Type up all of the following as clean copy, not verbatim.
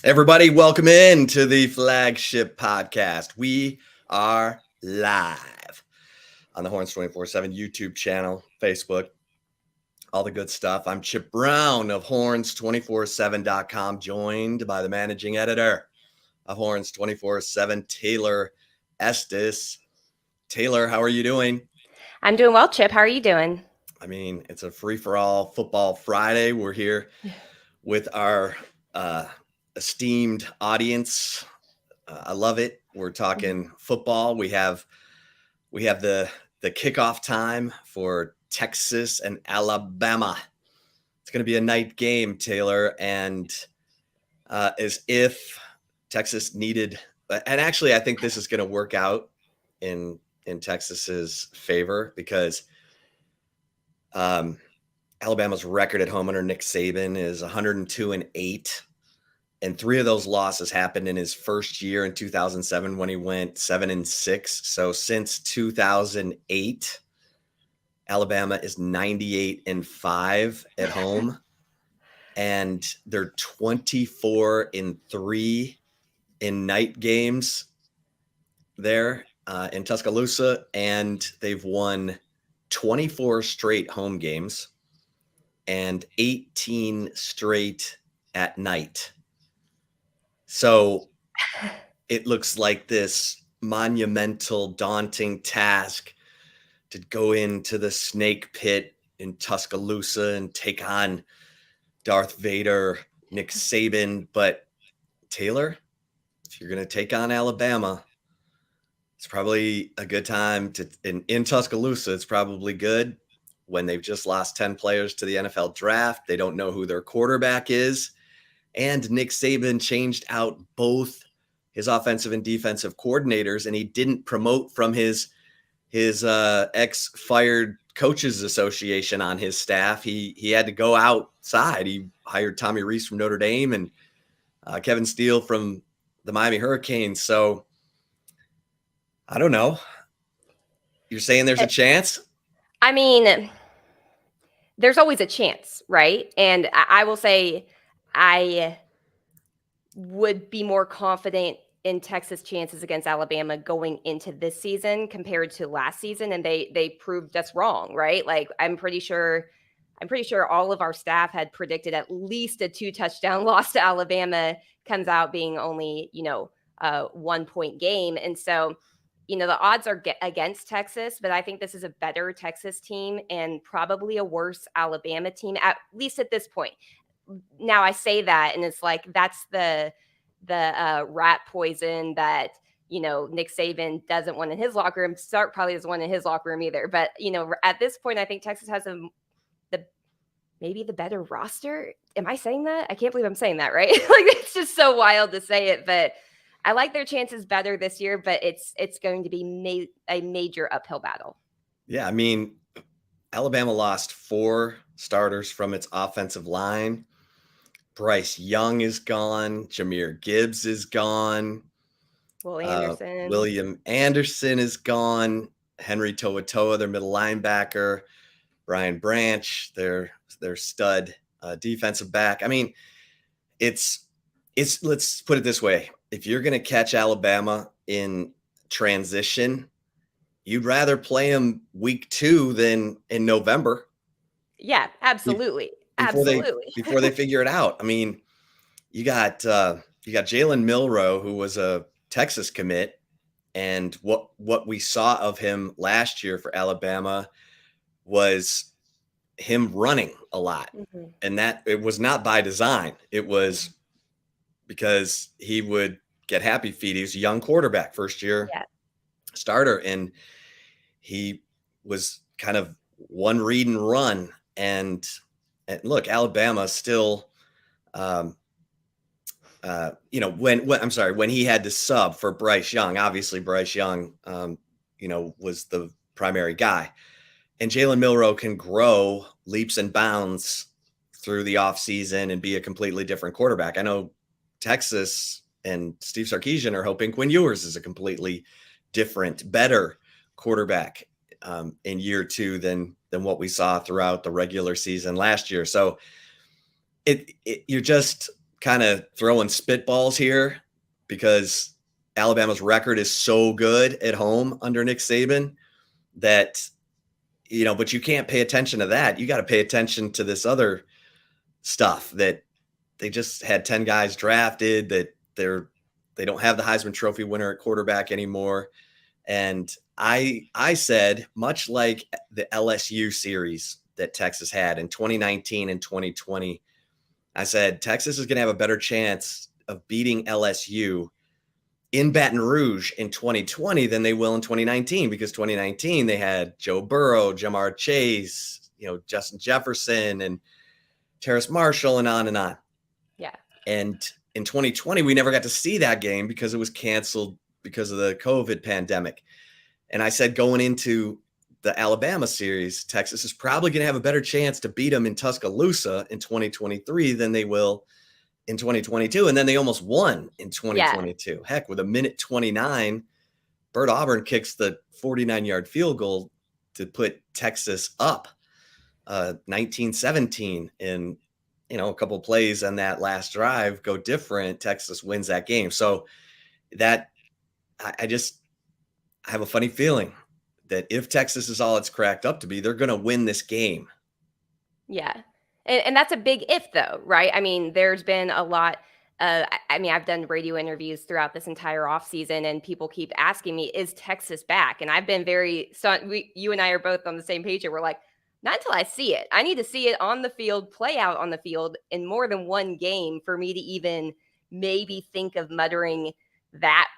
Everybody, welcome in to the Flagship Podcast. We are live on the Horns 24/7 YouTube channel, Facebook, all the good stuff. I'm Chip Brown of Horns247.com, joined by the managing editor of Horns 24/7, Taylor Estes. Taylor, how are you doing? I'm doing well, Chip. How are you doing? I mean, it's a free-for-all football Friday. We're here with our esteemed audience. I love it. We're talking football. We have the kickoff time for Texas and Alabama. It's going to be a night game, Taylor, and as if Texas needed, and actually I think this is going to work out in Texas's favor because Alabama's record at home under Nick Saban is 102-8. And 3 of those losses happened in his first year in 2007 when he went 7-6. So since 2008, Alabama is 98-5 at home. And they're 24-3 in night games there in Tuscaloosa. And they've won 24 straight home games and 18 straight at night. So it looks like this monumental, daunting task to go into the snake pit in Tuscaloosa and take on Darth Vader, Nick Saban. But Taylor, if you're going to take on Alabama, it's probably a good time to in Tuscaloosa. It's probably good when they've just lost 10 players to the NFL draft. They don't know who their quarterback is. And Nick Saban changed out both his offensive and defensive coordinators, and he didn't promote from his ex-fired coaches association on his staff. He had to go outside. He hired Tommy Rees from Notre Dame and Kevin Steele from the Miami Hurricanes. So I don't know. You're saying there's a chance? I mean, there's always a chance, right? And I will say I would be more confident in Texas' chances against Alabama going into this season compared to last season, and they proved us wrong, right? Like I'm pretty sure all of our staff had predicted at least a 2-touchdown loss to Alabama comes out being only, a 1-point game. And so, the odds are against Texas, but I think this is a better Texas team and probably a worse Alabama team, at least at this point. Now I say that, and it's like that's the rat poison that Nick Saban doesn't want in his locker room. Sark probably doesn't want in his locker room either. But at this point, I think Texas has maybe the better roster. Am I saying that? I can't believe I'm saying that, right? Like it's just so wild to say it, but I like their chances better this year. But it's going to be a major uphill battle. Yeah, I mean, Alabama lost 4 starters from its offensive line. Bryce Young is gone. Jahmyr Gibbs is gone. William Anderson is gone. Henry To'oTo'o, their middle linebacker. Brian Branch, their stud defensive back. I mean, it's let's put it this way. If you're going to catch Alabama in transition, you'd rather play them week 2 than in November. Yeah, absolutely. Before they figure it out. I mean, you got Jalen Milroe, who was a Texas commit, and what we saw of him last year for Alabama was him running a lot. Mm-hmm. And that it was not by design. It was because he would get happy feet. He was a young quarterback, first year starter, and he was kind of one read and run. And look, Alabama still, when he had to sub for Bryce Young, obviously Bryce Young, was the primary guy, and Jalen Milroe can grow leaps and bounds through the offseason and be a completely different quarterback. I know Texas and Steve Sarkisian are hoping Quinn Ewers is a completely different, better quarterback in year 2 than what we saw throughout the regular season last year. So you're just kind of throwing spitballs here because Alabama's record is so good at home under Nick Saban that, but you can't pay attention to that. You got to pay attention to this other stuff that they just had 10 guys drafted, that they don't have the Heisman Trophy winner at quarterback anymore. And I said, much like the LSU series that Texas had in 2019 and 2020, I said Texas is going to have a better chance of beating LSU in Baton Rouge in 2020 than they will in 2019, because 2019 they had Joe Burrow, Jamar Chase, Justin Jefferson and Terrace Marshall and on and on. Yeah. And in 2020, we never got to see that game because it was canceled because of the COVID pandemic. And I said, going into the Alabama series, Texas is probably going to have a better chance to beat them in Tuscaloosa in 2023 than they will in 2022. And then they almost won in 2022. Yeah. Heck, with a minute 29, Bert Auburn kicks the 49-yard field goal to put Texas up 19-17 in, a couple of plays on that last drive go different. Texas wins that game. So that I have a funny feeling that if Texas is all it's cracked up to be, they're going to win this game. Yeah. And that's a big if, though, right? I mean, there's been a lot. I've done radio interviews throughout this entire offseason, and people keep asking me, is Texas back? And I've been you and I are both on the same page here. We're like, not until I see it. I need to see it on the field, play out on the field in more than one game for me to even maybe think of muttering that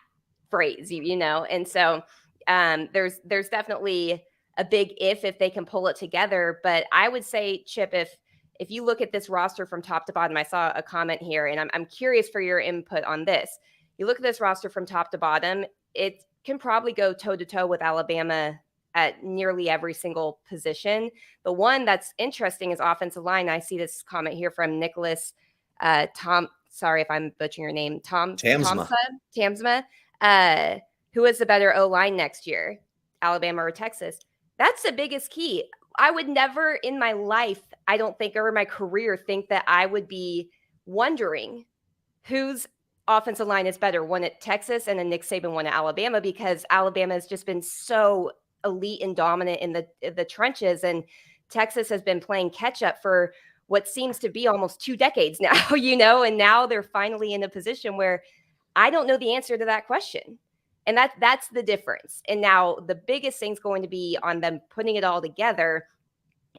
phrase, And so there's definitely a big if they can pull it together. But I would say, Chip, if you look at this roster from top to bottom, I saw a comment here, and I'm curious for your input on this. You look at this roster from top to bottom, it can probably go toe-to-toe with Alabama at nearly every single position. The one that's interesting is offensive line. I see this comment here from Nicholas sorry if I'm butchering your name, Tamsma, who is the better O-line next year, Alabama or Texas? That's the biggest key. I would never in my life, I don't think, or my career, think that I would be wondering whose offensive line is better, one at Texas and then Nick Saban one at Alabama, because Alabama has just been so elite and dominant in the trenches, and Texas has been playing catch up for what seems to be almost 2 decades now, and now they're finally in a position where I don't know the answer to that question. And that's the difference. And now the biggest thing's going to be on them putting it all together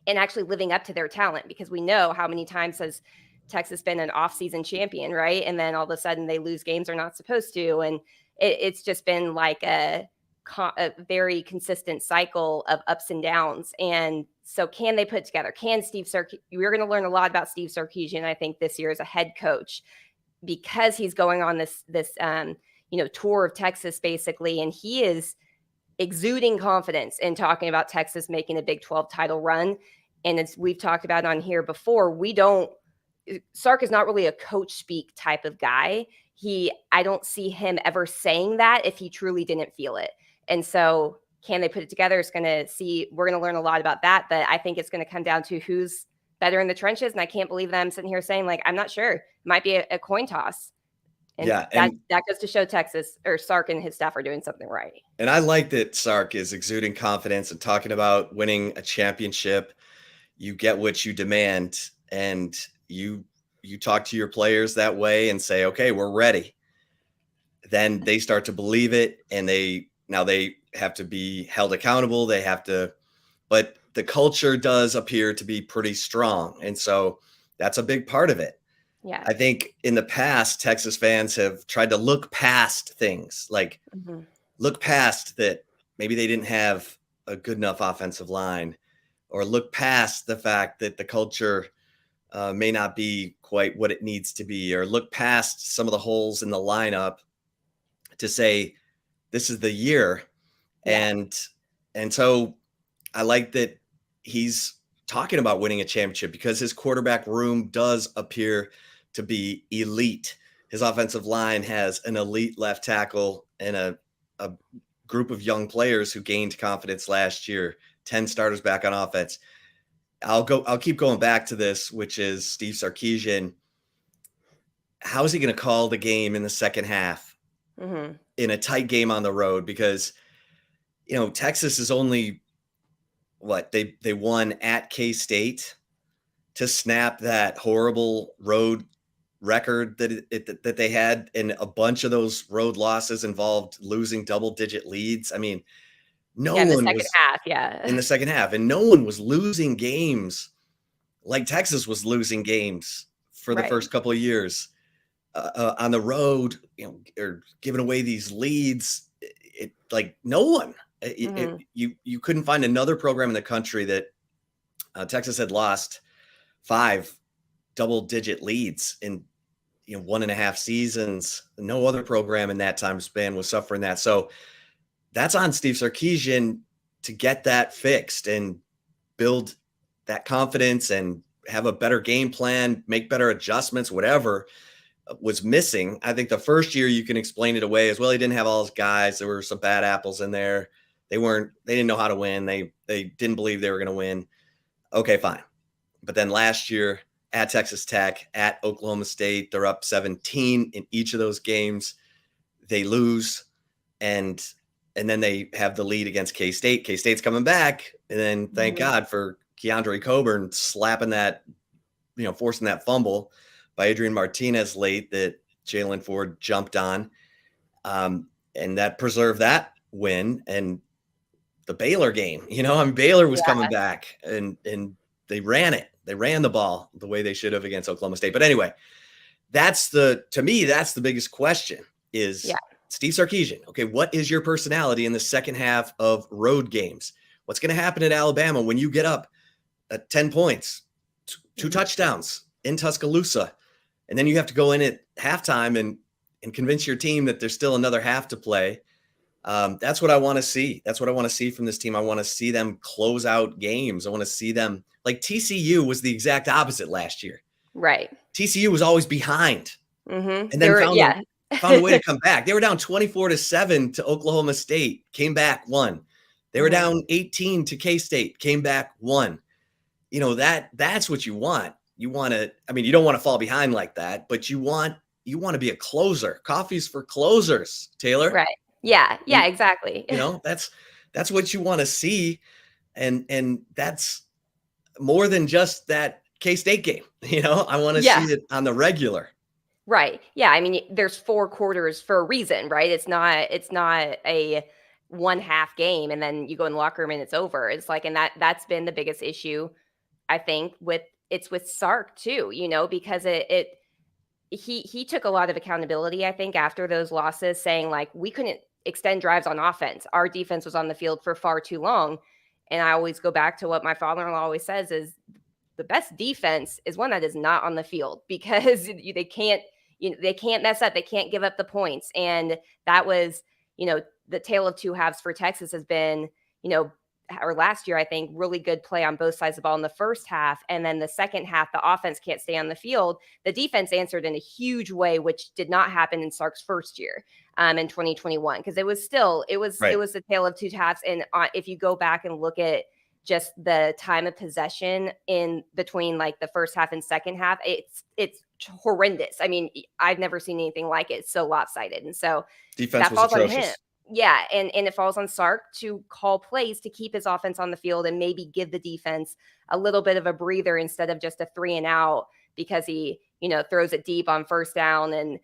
and actually living up to their talent, because we know how many times has Texas been an off-season champion, right? And then all of a sudden they lose games they're not supposed to. And it's just been like a very consistent cycle of ups and downs. And so can they put it together? Can Steve Sarkisian? We're going to learn a lot about Steve Sarkisian, I think, this year as a head coach, because he's going on this tour of Texas basically, and he is exuding confidence in talking about Texas making a Big 12 title run. And as we've talked about on here before, Sark is not really a coach speak type of guy. I don't see him ever saying that if he truly didn't feel it. And so can they put it together? We're going to learn a lot about that, but I think it's going to come down to who's better in the trenches. And I can't believe that I'm sitting here saying, like, I'm not sure. It might be a coin toss. And that goes to show Texas, or Sark and his staff, are doing something right. And I like that Sark is exuding confidence and talking about winning a championship. You get what you demand, and you talk to your players that way and say, okay, we're ready. Then they start to believe it, and they have to be held accountable. But the culture does appear to be pretty strong. And so that's a big part of it. Yeah. I think in the past, Texas fans have tried to look past things, like look past that maybe they didn't have a good enough offensive line, or look past the fact that the culture may not be quite what it needs to be, or look past some of the holes in the lineup to say, this is the year. Yeah. And so I like that he's talking about winning a championship, because his quarterback room does appear to be elite. His offensive line has an elite left tackle and a group of young players who gained confidence last year, 10 starters back on offense. I'll keep going back to this, which is Steve Sarkisian. how is he going to call the game in the second half in a tight game on the road? Because, Texas is only they won at K-State to snap that horrible road record that they had, and a bunch of those road losses involved losing double-digit leads. I mean, no in the one second was half, yeah. in the second half, and no one was losing games like Texas was losing games for the first couple of years on the road, or giving away these leads. No one. You couldn't find another program in the country that Texas had lost 5 double-digit leads in 1.5 seasons. No other program in that time span was suffering that. So that's on Steve Sarkisian to get that fixed and build that confidence and have a better game plan, make better adjustments, whatever was missing. I think the first year you can explain it away as well. He didn't have all his guys. There were some bad apples in there. They didn't know how to win. They didn't believe they were going to win. Okay, fine. But then last year at Texas Tech, at Oklahoma State, they're up 17 in each of those games. They lose, and then they have the lead against K-State. K-State's coming back, and then thank God for Keandre Coburn slapping that, forcing that fumble by Adrian Martinez late that Jalen Ford jumped on, and that preserved that win. And the Baylor game, Baylor was coming back, and they ran it. They ran the ball the way they should have against Oklahoma State. But anyway, to me, that's the biggest question is Steve Sarkisian. Okay, what is your personality in the second half of road games? What's going to happen at Alabama when you get up at 10 points, 2 touchdowns in Tuscaloosa, and then you have to go in at halftime and convince your team that there's still another half to play? That's what I want to see. That's what I want to see from this team. I want to see them close out games. I want to see them, like TCU was the exact opposite last year. Right. TCU was always behind, and then found a way to come back. They were down 24-7 to Oklahoma State, came back, won. They were down 18 to K-State, came back, won. That's what you want. You want to, you don't want to fall behind like that, but you want to be a closer. Coffee's for closers, Taylor. Right. Yeah, exactly. That's what you want to see. And that's more than just that K-State game. I want to see it on the regular. Right. Yeah. There's 4 quarters for a reason, right? It's not a 1/2 game and then you go in the locker room and it's over. It's like, and that's been the biggest issue, I think, with Sark too, because he took a lot of accountability, I think, after those losses, saying like, we couldn't extend drives on offense. Our defense was on the field for far too long. And I always go back to what my father-in-law always says is the best defense is one that is not on the field, because they can't mess up. They can't give up the points. And that was, the tale of 2 halves for Texas has been, or last year, I think, really good play on both sides of the ball in the first half. And then the second half, the offense can't stay on the field. The defense answered in a huge way, which did not happen in Sark's first year in 2021, because it was the tale of 2 halves. And if you go back and look at just the time of possession in between like the first half and second half, it's horrendous. I've never seen anything like it. It's so lopsided. And so defense was atrocious. On him. Yeah, and it falls on Sark to call plays to keep his offense on the field and maybe give the defense a little bit of a breather instead of just a 3 and out, because he, throws it deep on first down and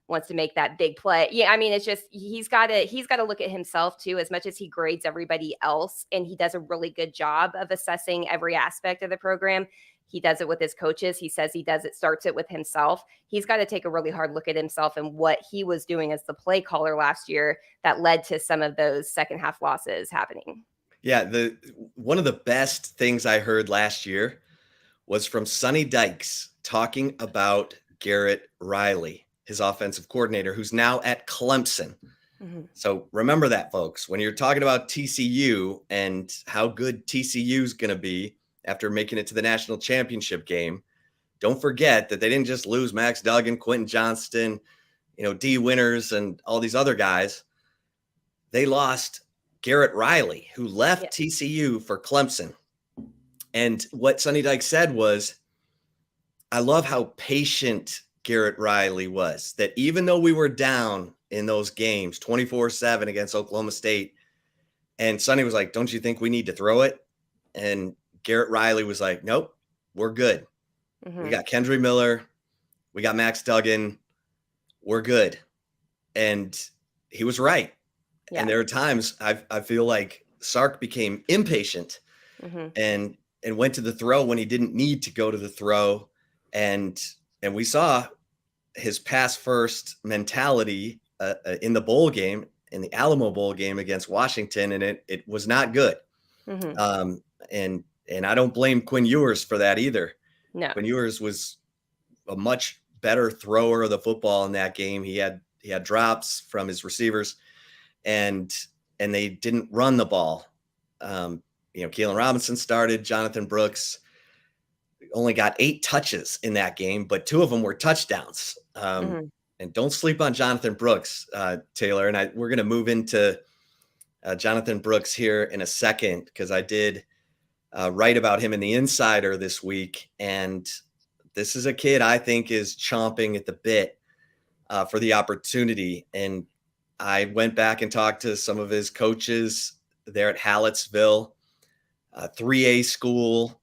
wants to make that big play. Yeah, it's just he's got to look at himself too, as much as he grades everybody else, and he does a really good job of assessing every aspect of the program. He does it with his coaches. He says starts it with himself. He's got to take a really hard look at himself and what he was doing as the play caller last year that led to some of those second half losses happening. Yeah. One of the best things I heard last year was from Sonny Dykes talking about Garrett Riley, his offensive coordinator, who's now at Clemson. Mm-hmm. So remember that, folks, when you're talking about TCU and how good TCU is going to be after making it to the national championship game, don't forget that they didn't just lose Max Duggan, Quentin Johnston, D. Winters, and all these other guys. They lost Garrett Riley, who left TCU for Clemson. And what Sonny Dykes said was, I love how patient Garrett Riley was. That even though we were down in those games 24-7 against Oklahoma State, and Sonny was like, don't you think we need to throw it? And Garrett Riley was like, nope, we're good. We got Kendry Miller. We got Max Duggan. We're good. And he was right. Yeah. And there are times I feel like Sark became impatient and went to the throw when he didn't need to go to the throw. And we saw his pass first mentality in the bowl game, in the Alamo Bowl game against Washington, and it was not good. And I don't blame Quinn Ewers for that either. No. Quinn Ewers was a much better thrower of the football in that game. He had drops from his receivers, and they didn't run the ball. Keelan Robinson started. Jonathan Brooks only got 8 touches in that game, but 2 of them were touchdowns. And don't sleep on Jonathan Brooks, Taylor. And we're going to move into Jonathan Brooks here in a second, because I did write about him in the Insider this week. And this is a kid I think is chomping at the bit for the opportunity. And I went back and talked to some of his coaches there at Hallettsville, 3A school,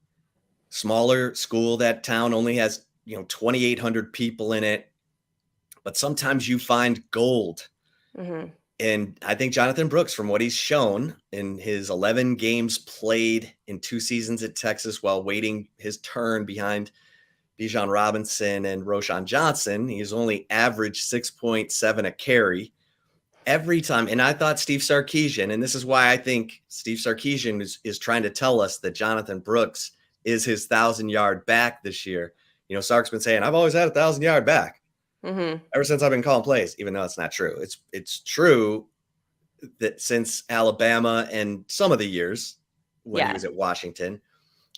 smaller school. That town only has 2,800 people in it. But sometimes you find gold. And I think Jonathan Brooks, from what he's shown in his 11 games played in 2 seasons at Texas while waiting his turn behind Bijan Robinson and Roschon Johnson, he's only averaged 6.7 a carry every time. And I thought Steve Sarkisian, and this is why I think Steve Sarkisian is trying to tell us that Jonathan Brooks is his 1,000-yard back this year. Sark's been saying, I've always had a 1,000-yard back. Ever since I've been calling plays, even though it's not true. It's true that since Alabama and some of the years when he was at Washington,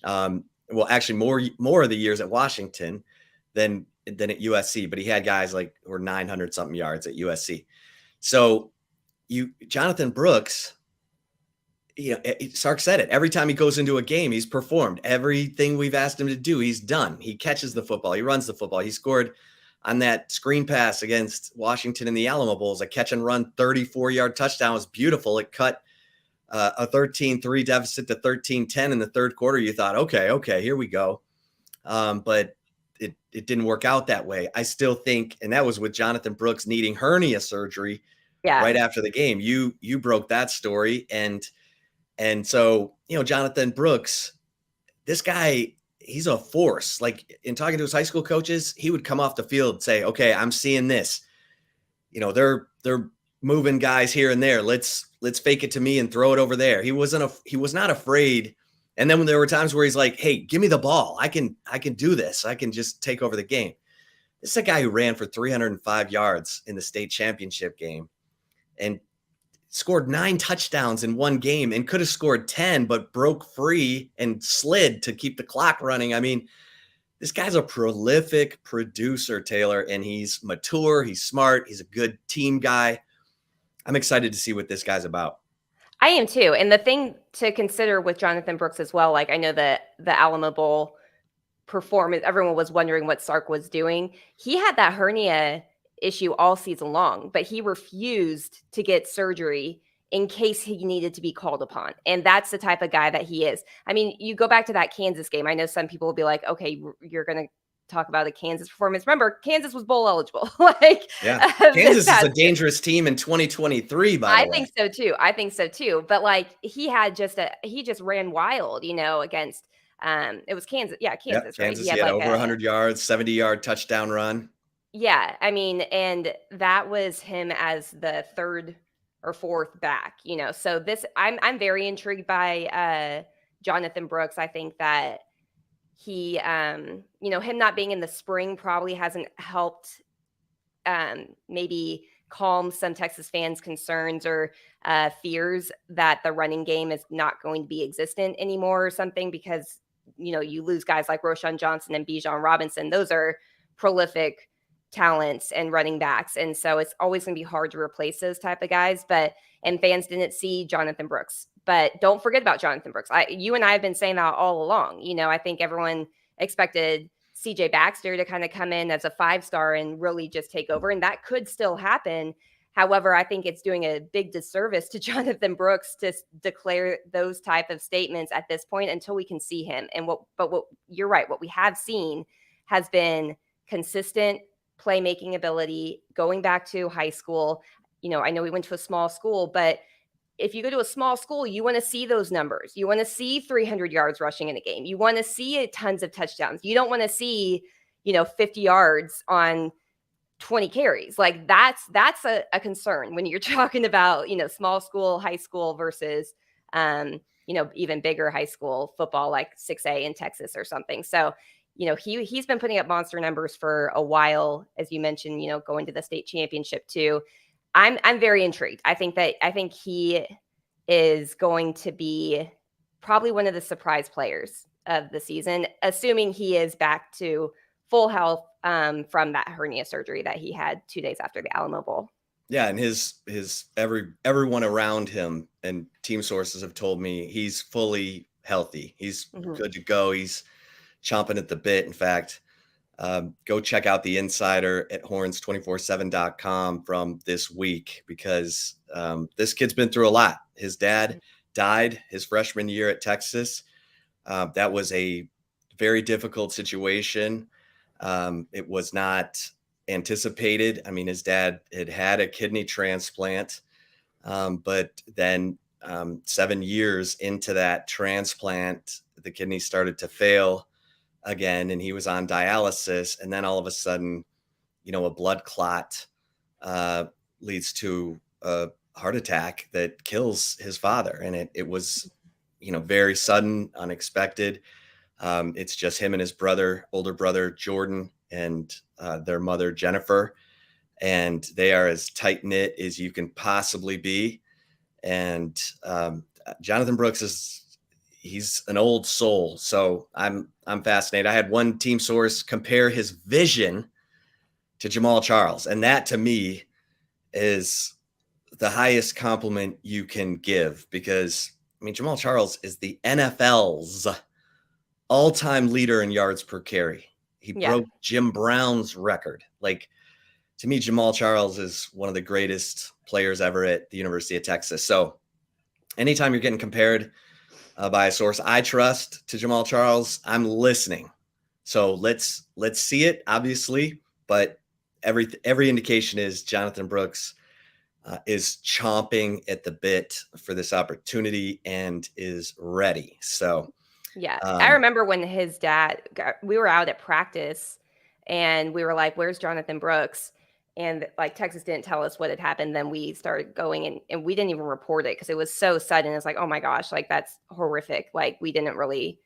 actually more of the years at Washington than at USC, but he had guys like who were 900 something yards at USC. So Jonathan Brooks, Sark said it. Every time he goes into a game, he's performed. Everything we've asked him to do, he's done. He catches the football. He runs the football. He scored on that screen pass against Washington in the Alamo Bowl. A catch and run 34-yard touchdown. It was beautiful. It cut a 13-3 deficit to 13-10 in the third quarter. You thought, okay, here we go. But it didn't work out that way. I still think, and that was with Jonathan Brooks needing hernia surgery right after the game. You broke that story. And so, Jonathan Brooks, this guy, he's a force. Like, in talking to his high school coaches, he would come off the field and say, okay, I'm seeing this. They're moving guys here and there. Let's fake it to me and throw it over there. He was not afraid. And then when there were times where he's like, hey, give me the ball. I can do this. I can just take over the game. This is a guy who ran for 305 yards in the state championship game and scored 9 touchdowns in one game and could have scored 10, but broke free and slid to keep the clock running. I mean, this guy's a prolific producer, Taylor, and he's mature. He's smart. He's a good team guy. I'm excited to see what this guy's about. I am too. And the thing to consider with Jonathan Brooks as well, like I know that the Alamo Bowl performance, everyone was wondering what Sark was doing. He had that hernia issue all season long, but he refused to get surgery in case he needed to be called upon. And that's the type of guy that he is. I mean, you go back to that Kansas game. I know some people will be like, okay, you're going to talk about the Kansas performance. Remember, Kansas was bowl eligible. Kansas is a dangerous team in 2023, by the way. I think so too. But like he just ran wild, against it was Kansas. Yeah, Kansas, right? Kansas, he had over 100 yards, 70-yard touchdown run. Yeah, I mean, and that was him as the third or fourth back, So I'm very intrigued by Jonathan Brooks. I think that he, him not being in the spring probably hasn't helped maybe calm some Texas fans' concerns or fears that the running game is not going to be existent anymore or something, because, you lose guys like Roschon Johnson and Bijan Robinson. Those are prolific talents and running backs. And so it's always going to be hard to replace those type of guys. And fans didn't see Jonathan Brooks. But don't forget about Jonathan Brooks. You and I have been saying that all along. I think everyone expected CJ Baxter to kind of come in as a 5-star and really just take over. And that could still happen. However, I think it's doing a big disservice to Jonathan Brooks to declare those type of statements at this point until we can see him. And what you're right, what we have seen has been consistent playmaking ability going back to high school. I know we went to a small school, but if you go to a small school, you want to see those numbers. You want to see 300 yards rushing in a game. You want to see tons of touchdowns. You don't want to see, 50 yards on 20 carries. Like that's a concern when you're talking about, small school, high school versus, even bigger high school football, like 6A in Texas or something. So, he's been putting up monster numbers for a while, as you mentioned, going to the state championship too. I'm very intrigued. I think he is going to be probably one of the surprise players of the season, assuming he is back to full health from that hernia surgery that he had 2 days after the Alamo Bowl. Yeah, and his everyone around him and team sources have told me he's fully healthy. He's good to go. He's chomping at the bit. In fact, go check out the insider at horns247.com from this week, because this kid's been through a lot. His dad died his freshman year at Texas. That was a very difficult situation. It was not anticipated. I mean, his dad had a kidney transplant, but then 7 years into that transplant, the kidney started to fail again, and he was on dialysis. And then all of a sudden, a blood clot leads to a heart attack that kills his father. And it was, very sudden, unexpected. It's just him and his older brother, Jordan, and their mother, Jennifer. And they are as tight knit as you can possibly be. And Jonathan Brooks he's an old soul. So I'm fascinated. I had one team source compare his vision to Jamal Charles. And that to me is the highest compliment you can give, because Jamal Charles is the NFL's all-time leader in yards per carry. He broke Jim Brown's record. Like, to me, Jamal Charles is one of the greatest players ever at the University of Texas. So anytime you're getting compared by a source I trust to Jamal Charles, I'm listening. So let's see it, obviously, but every indication is Jonathan Brooks is chomping at the bit for this opportunity and is ready. So yeah, I remember when his dad we were out at practice and we were like, "Where's Jonathan Brooks?" And like Texas didn't tell us what had happened. Then we started going and we didn't even report it because it was so sudden. It's like, oh my gosh, like that's horrific. Like we didn't really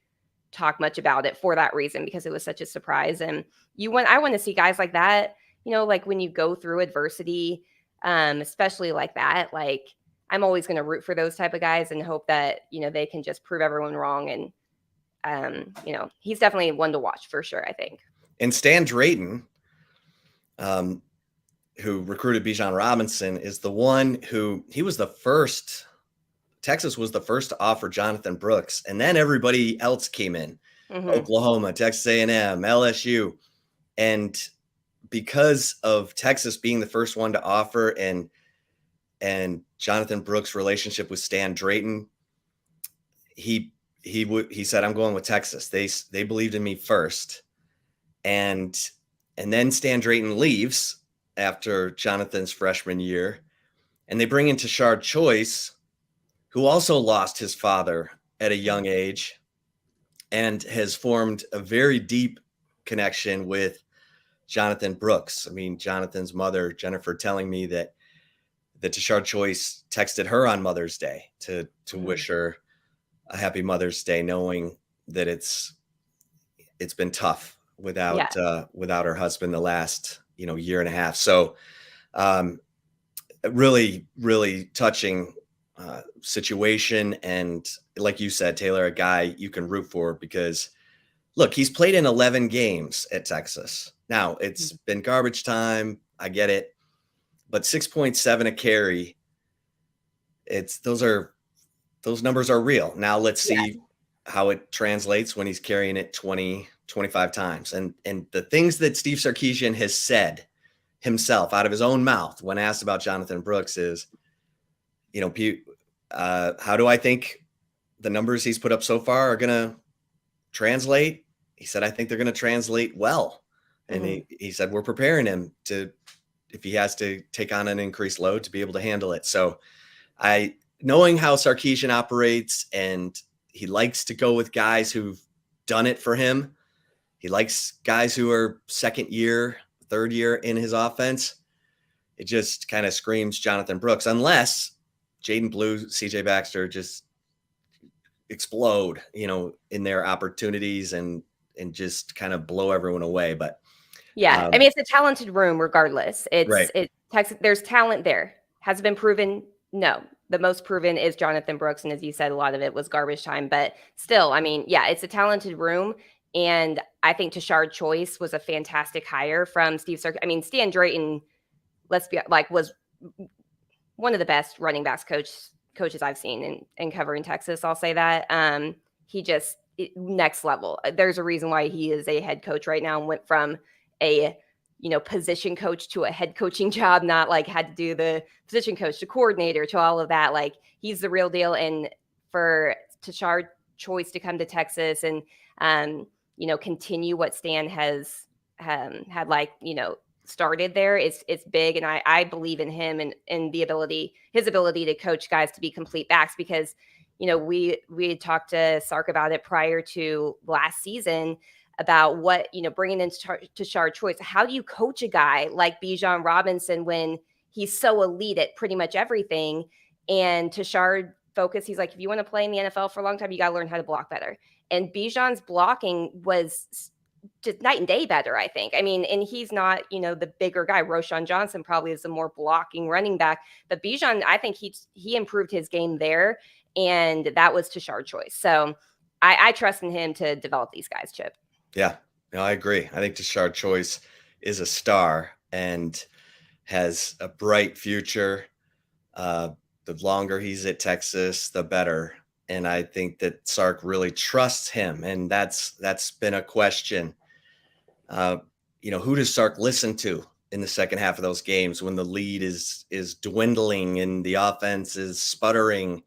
talk much about it for that reason, because it was such a surprise. And I want to see guys like that, like when you go through adversity, especially like that, like I'm always going to root for those type of guys and hope that, they can just prove everyone wrong. And, he's definitely one to watch for sure, I think. And Stan Drayton, who recruited Bijan Robinson, is the one Texas was the first to offer Jonathan Brooks. And then everybody else came in, Oklahoma, Texas A&M, LSU. And because of Texas being the first one to offer and Jonathan Brooks' relationship with Stan Drayton, he said, I'm going with Texas. They believed in me first. And then Stan Drayton leaves after Jonathan's freshman year, and they bring in Tashard Choice, who also lost his father at a young age and has formed a very deep connection with Jonathan Brooks. Jonathan's mother, Jennifer, telling me that Tashard Choice texted her on Mother's Day to wish her a happy Mother's Day, knowing that it's been tough without her husband the last year and a half. So really, really touching situation. And like you said, Taylor, a guy you can root for, because look, he's played in 11 games at Texas. Now it's been garbage time. I get it. But 6.7 a carry, those numbers are real. Now let's see how it translates when he's carrying it 20, 25 times. And the things that Steve Sarkisian has said himself out of his own mouth when asked about Jonathan Brooks is, how do I think the numbers he's put up so far are going to translate? He said, I think they're going to translate well. And he said, we're preparing him to, if he has to take on an increased load, to be able to handle it. So knowing how Sarkisian operates, and he likes to go with guys who've done it for him. He likes guys who are second year, third year in his offense. It just kind of screams Jonathan Brooks, unless Jaden Blue, CJ Baxter just explode, in their opportunities and just kind of blow everyone away. But yeah, I mean, it's a talented room regardless. Right. There's talent there. Has it been proven? No. The most proven is Jonathan Brooks. And as you said, a lot of it was garbage time. But still, I mean, yeah, it's a talented room. And I think Tashard Choice was a fantastic hire from Steve Sarkisian. I mean, Stan Drayton, was one of the best running backs coaches I've seen in covering Texas. I'll say that. He just next level. There's a reason why he is a head coach right now and went from a position coach to a head coaching job, not like had to do the position coach to coordinator to all of that. Like, he's the real deal. And for Tashard Choice to come to Texas and continue what Stan has had started there, it's big. And I believe in him and his ability to coach guys to be complete backs, because we had talked to Sark about it prior to last season about what, bringing in Tashard Choice. How do you coach a guy like Bijan Robinson when he's so elite at pretty much everything? And Tashard focus, he's like, if you want to play in the NFL for a long time, you got to learn how to block better. And Bijan's blocking was just night and day better, I think. I mean, and he's not, the bigger guy. Roschon Johnson probably is the more blocking running back. But Bijan, I think he improved his game there. And that was Tashard Choice. So I trust in him to develop these guys, Chip. Yeah, no, I agree. I think Tashard Choice is a star and has a bright future. The longer he's at Texas, the better. And I think that Sark really trusts him. And that's been a question. Who does Sark listen to in the second half of those games when the lead is dwindling and the offense is sputtering?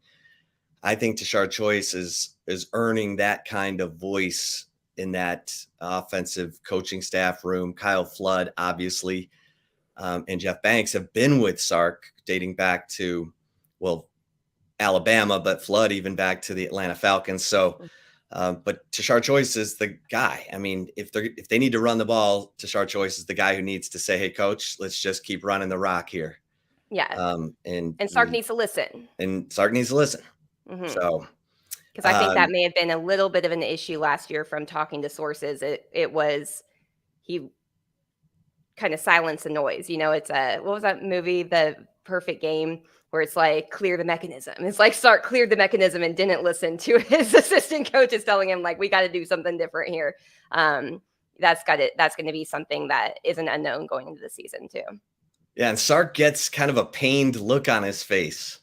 I think Tashard Choice is earning that kind of voice in that offensive coaching staff room. Kyle Flood, obviously, and Jeff Banks have been with Sark dating back to, Alabama, but Flood even back to the Atlanta Falcons. So, but Tashard Choice is the guy. I meeen, if they need to run the ball, Tashard Choice is the guy who needs to say, hey, coach, let's just keep running the rock here. Yeah. And Sark needs to listen. And Sark needs to listen. Mm-hmm. So, because I think that may have been a little bit of an issue last year from talking to sources. It was, he kind of silenced the noise. It's what was that movie, The Perfect Game, where it's like, clear the mechanism. It's like Sark cleared the mechanism and didn't listen to his assistant coaches telling him, like, we got to do something different here. That's going to be something that is an unknown going into the season too. Yeah. And Sark gets kind of a pained look on his face.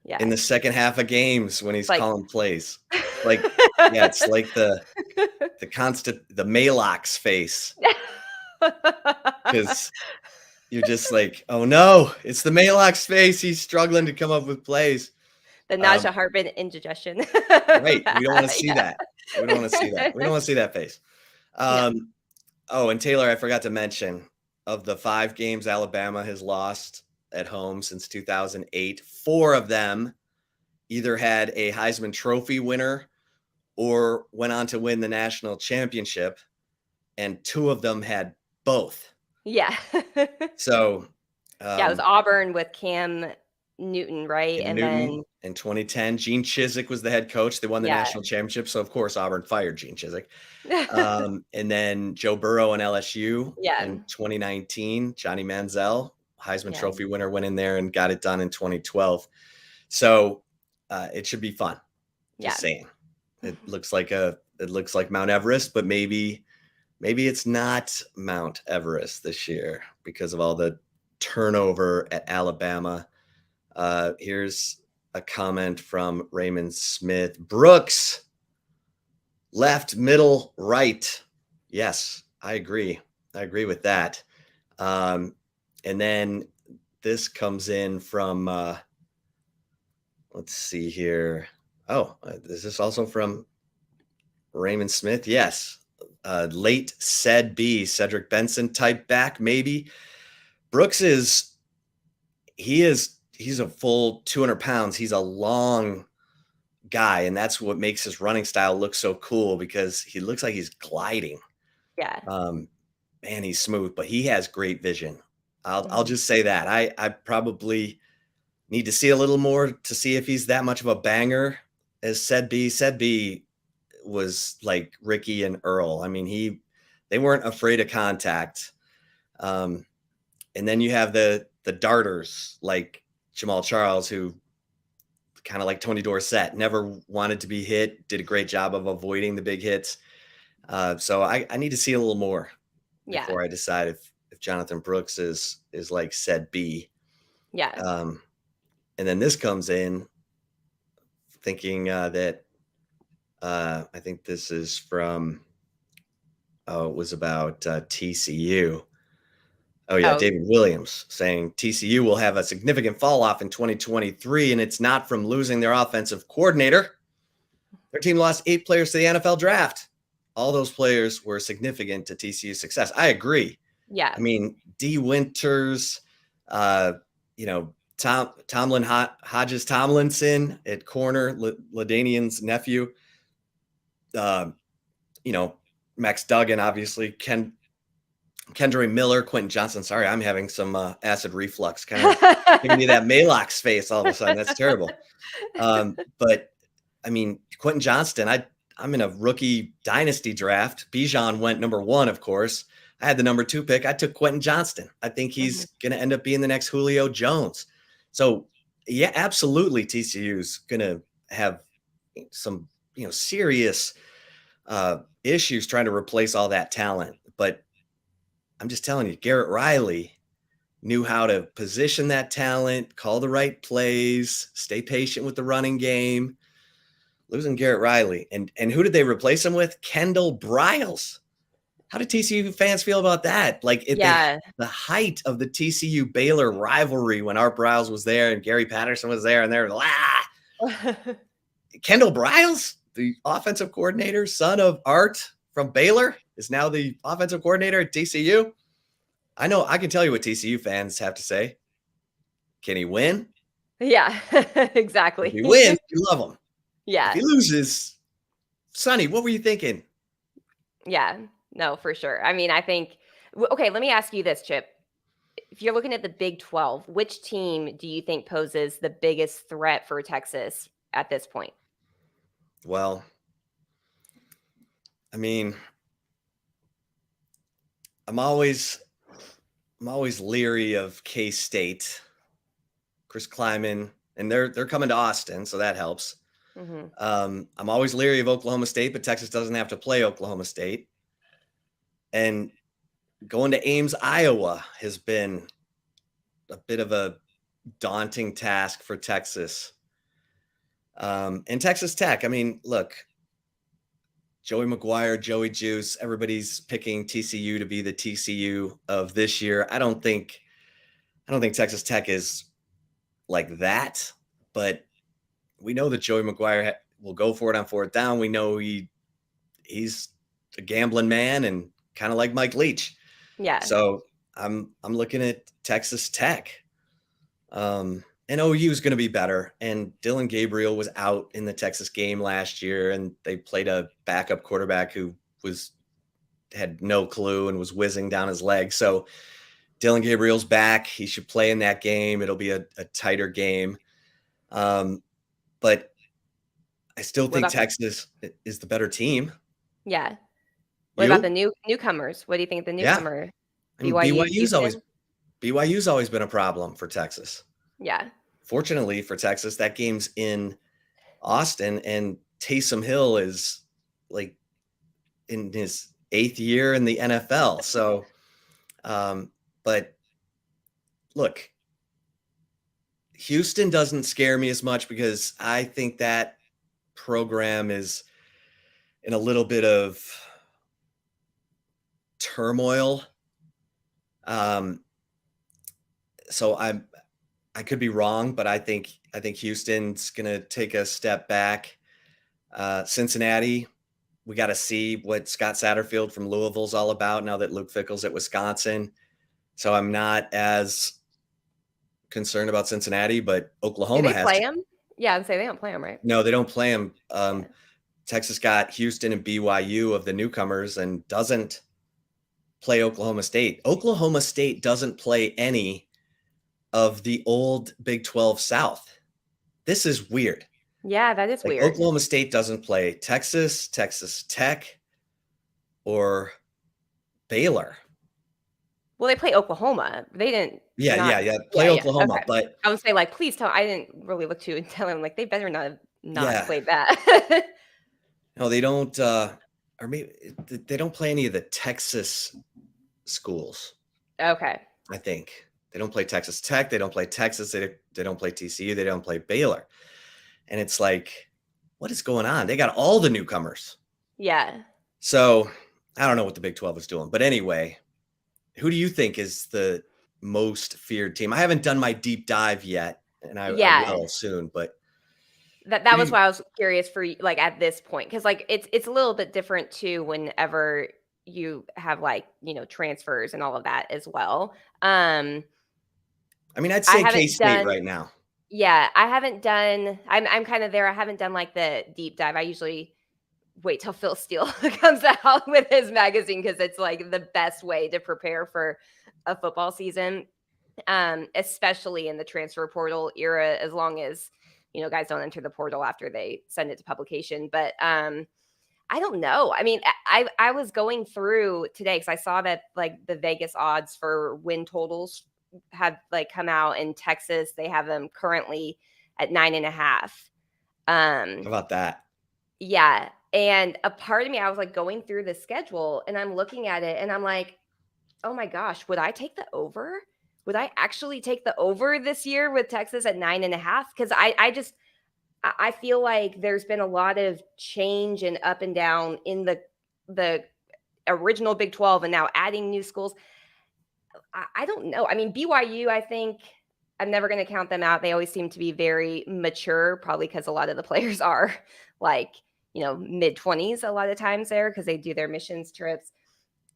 Yeah. In the second half of games when he's calling plays. It's like the Maalox face. Because you're just like, oh no, it's the Maalox face. He's struggling to come up with plays. The Najah Hartman indigestion. Right. We don't want to see that. We don't want to see that. We don't want to see that face. Oh, and Taylor, I forgot to mention, of the 5 games Alabama has lost at home since 2008, 4 of them either had a Heisman Trophy winner or went on to win the national championship, and 2 of them had both. Yeah. So it was Auburn with Cam Newton, right? And then in 2010, Gene Chizik was the head coach. They won the national championship, so of course Auburn fired Gene Chizik. And then Joe Burrow and LSU in 2019, Johnny Manziel, Heisman Trophy winner, went in there and got it done in 2012. So it should be fun. Just saying. It looks like Mount Everest, but maybe it's not Mount Everest this year because of all the turnover at Alabama. Here's a comment from Raymond Smith. Brooks, left, middle, right. Yes, I agree. I agree with that. And then this comes in from, let's see here. Oh, is this also from Raymond Smith? Yes. Late said B, Cedric Benson type back, maybe. Brooks he's a full 200 pounds. He's a long guy, and that's what makes his running style look so cool because he looks like he's gliding. Yeah. Man, he's smooth, but he has great vision. I'll Mhm. just say that. I probably need to see a little more to see if he's that much of a banger as said B. Said B was like Ricky and Earl. I mean, they weren't afraid of contact. Um, and then you have the darters like Jamal Charles, who kind of like Tony Dorsett, never wanted to be hit, did a great job of avoiding the big hits. So I need to see a little more Yeah. before I decide if Jonathan Brooks is like said B. Yeah. And then this comes in thinking that I think this is from it was about TCU. Oh yeah, Oh, David Williams saying TCU will have a significant fall off in 2023, and it's not from losing their offensive coordinator. Their team lost 8 players to the NFL draft. All those players were significant to TCU's success. I agree. yeah. I mean, D. Winters, uh, Hodges Tomlinson at corner, LaDainian's nephew, uh, you know, Max Duggan, obviously, Kendra Miller, Quentin Johnson. Sorry, I'm having some acid reflux, kind of giving me that Malox face all of a sudden. That's terrible. But I mean, Quentin Johnston, I'm in a rookie dynasty draft. Bijan went number 1, of course. I had the number 2 pick. I took Quentin Johnston. I think he's going to end up being the next Julio Jones. So, yeah, absolutely, TCU's going to have some, serious issues trying to replace all that talent. But I'm just telling you, Garrett Riley knew how to position that talent, call the right plays, stay patient with the running game. Losing Garrett Riley. And who did they replace him with? Kendall Briles. How did TCU fans feel about that? Like Yeah. the height of the TCU Baylor rivalry when Art Briles was there and Gary Patterson was there, and they're Kendall Briles, the offensive coordinator, son of Art from Baylor, is now the offensive coordinator at TCU. I know I can tell you what TCU fans have to say. Can he win? Yeah. If he Exactly. wins, you love him. If Yeah. he loses, Sonny, what were you thinking? Yeah. No, for sure. I mean, I think okay, let me ask you this, Chip. If you're looking at the Big 12, which team do you think poses the biggest threat for Texas at this point? Well, I mean, I'm always leery of K-State, Chris Kleiman, and they're coming to Austin, so that helps. Mhm. I'm always leery of Oklahoma State, but Texas doesn't have to play Oklahoma State. And going to Ames, Iowa has been a bit of a daunting task for Texas. And Texas Tech, I mean, look, Joey McGuire, Joey Juice, everybody's picking TCU to be the TCU of this year. I don't think Texas Tech is like that, but we know that Joey McGuire will go for it on 4th down. We know he's a gambling man and kind of like Mike Leach. Yeah. So I'm looking at Texas Tech. And OU is going to be better. And Dylan Gabriel was out in the Texas game last year, and they played a backup quarterback who had no clue and was whizzing down his leg. So Dylan Gabriel's back. He should play in that game. It'll be a tighter game. But I still What think about the Texas is the better team. Yeah. What about the You? newcomers? What do you think of the Yeah. newcomer? I mean, BYU, Houston? BYU's always been a problem for Texas. Yeah. Fortunately for Texas, that game's in Austin, and Taysom Hill is like in his 8th year in the NFL. So, but look, Houston doesn't scare me as much because I think that program is in a little bit of turmoil. So I could be wrong, but I think Houston's going to take a step back. Cincinnati, we got to see what Scott Satterfield from Louisville's all about now that Luke Fickell's at Wisconsin. So I'm not as concerned about Cincinnati, but Oklahoma Do they has play them? Yeah, I'd say they don't play them, right? No, they don't play them. Texas got Houston and BYU of the newcomers and doesn't play Oklahoma State. Oklahoma State doesn't play any of the old Big 12 South. This is weird. Yeah, that is weird. Oklahoma State doesn't play Texas, Texas Tech, or Baylor. Well, they play Oklahoma. They didn't. Yeah. Play Oklahoma, okay. but I would say, like, please tell. I didn't really look to and tell them, like, they better not play that. No, they don't. Or maybe they don't play any of the Texas schools. Okay. I think they don't play Texas Tech. They don't play Texas. They don't play TCU. They don't play Baylor. And it's like, what is going on? They got all the newcomers. Yeah. So I don't know what the Big 12 is doing. But anyway, who do you think is the most feared team? I haven't done my deep dive yet, and I will soon. But that was why I was curious for, like, at this point, because, like, it's a little bit different too whenever you have, like, transfers and all of that as well. I mean, I'd say K-State right now. Yeah, I haven't done. I'm kind of there. I haven't done, like, the deep dive. I usually wait till Phil Steele comes out with his magazine because it's, like, the best way to prepare for a football season, especially in the transfer portal era. As long as guys don't enter the portal after they send it to publication. But I don't know. I mean, I was going through today because I saw that, like, the Vegas odds for win totals had, like, come out in Texas. They have them currently at 9.5. How about that? Yeah. And a part of me, I was, like, going through the schedule and I'm looking at it and I'm like, oh my gosh, would I take the over? Would I actually take the over this year with Texas at 9.5? Because I feel like there's been a lot of change and up and down in the original Big 12 and now adding new schools. I don't know. I mean, BYU, I think I'm never going to count them out. They always seem to be very mature, probably because a lot of the players are, like, mid-20s a lot of times there because they do their missions trips.